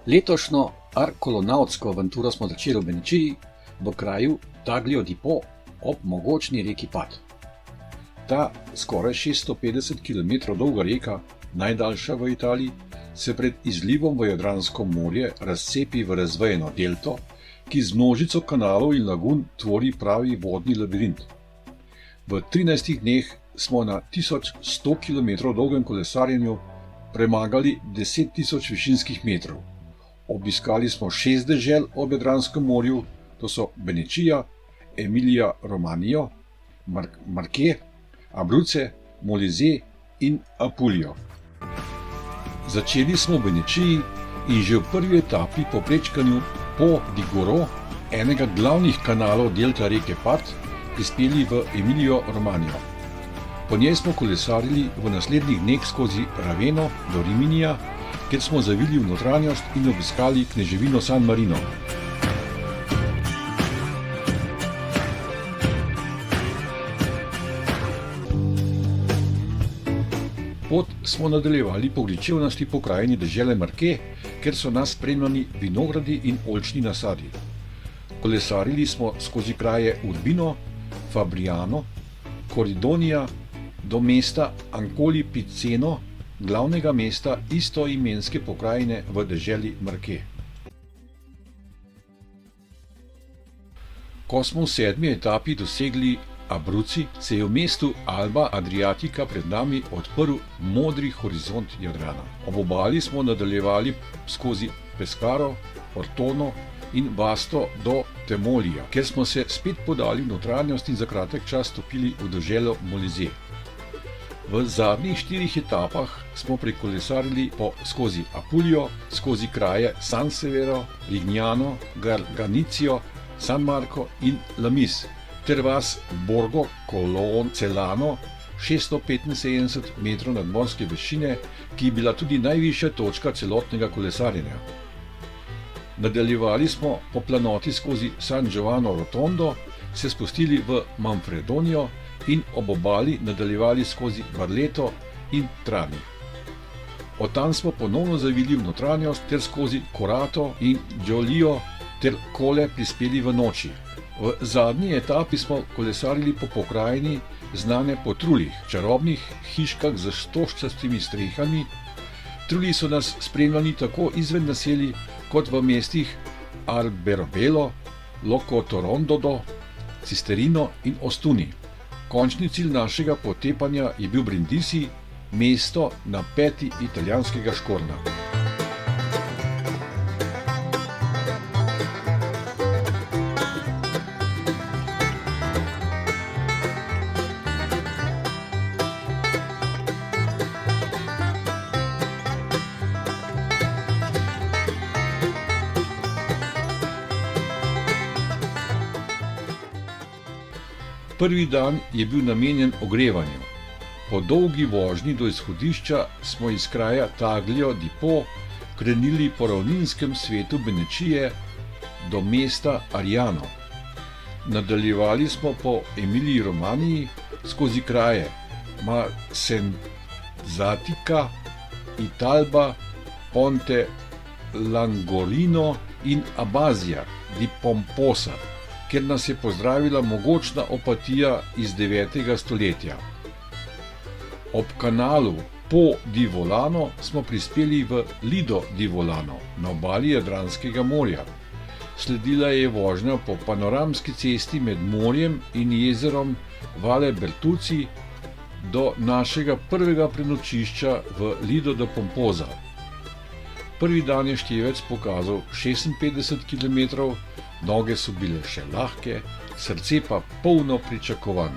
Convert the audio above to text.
Letošnjo arkolonavtsko avanturo smo začeli v Benečiji, v kraju Taglio di Po, ob mogočni reki Pad. Ta skoraj 650 km dolga reka, najdaljša v Italiji, se pred izlivom v Jadransko morje razcepi v razvejeno delto, ki z množico kanalov in lagun tvori pravi vodni labirint. V 13 dneh smo na 1100 km dolgem kolesarjenju premagali 10 000 višinskih metrov. Obiskali smo 6 dežel ob Jadranskem morju, to so Benečija, Emilia Romagna, Marche, Abruzze, Molise in Apulio. Začeli smo v Benečiji in že v prvi etapi po prečkanju Po di Goro, enega glavnih kanalov delta reke Pad, prispeli v Emilio Romagno. Po njej smo kolesarili v naslednjih dneh skozi Raveno do Riminija, kjer smo zavili v notranjost in obiskali kneževino San Marino. Pot smo nadaljevali po gričevnasti pokrajini dežele Marche, kjer so nas spremljali vinogradi in oljčni nasadi. Kolesarili smo skozi kraje Urbino, Fabriano, Corridonija do mesta Ancoli Piceno, glavnega mesta istoimenske pokrajine v deželi Marche. Ko smo v 7. etapi dosegli Abruzzi, se je v mestu Alba Adriatica pred nami odprl modri horizont Jadrana. Ob obali smo nadaljevali skozi Pescaro, Ortono in Vasto do Temolija, kjer smo se spet podali v notranjost in za kratek čas stopili v deželo Molise. V zadnjih 4 etapah smo prekolesarili skozi Apulio, skozi kraje San Severo, Lignano, Garganicio, San Marco in Lamis, ter vas Borgo Celano, 675 metrov nadmorske višine, ki je bila tudi najvišja točka celotnega kolesarjenja. Nadaljevali smo po planoti skozi San Giovanni Rotondo, se spustili v Manfredonijo in ob obali nadaljevali skozi Barleto in Trani. Od tam smo ponovno zavili v notranjost ter skozi Corato in Giolio ter Kole prispeli v noči. V zadnji etapi smo kolesarili po pokrajini, znane po trulih, čarobnih hiškah z stožčastimi strehami. Truli so nas spremljali tako izven naselij kot v mestih Alberobello, Locotorondodo, Cisterino in Ostuni. Končni cilj našega potepanja je bil Brindisi, mesto na peti italijanskega škornja. Prvi dan je bil namenjen ogrevanju. Po dolgi vožnji do izhodišča smo iz kraja Taglio di Po krenili po ravninskem svetu Benečije do mesta Ariano. Nadaljevali smo po Emiliji Romaniji skozi kraje Macenzatica, Italba, Ponte Langorino in Abbazia di Pomposa, kjer nas je pozdravila mogočna Opatija iz 9. stoletja. Ob kanalu Po di Volano smo prispeli v Lido di Volano na obali Jadranskega morja. Sledila je vožnja po panoramski cesti med morjem in jezerom Valle Bertuzzi do našega prvega prenočišča v Lido do Pomposa. Prvi dan je števec pokazal 56 km, noge so bile še lahke, srce pa polno pričakovanj.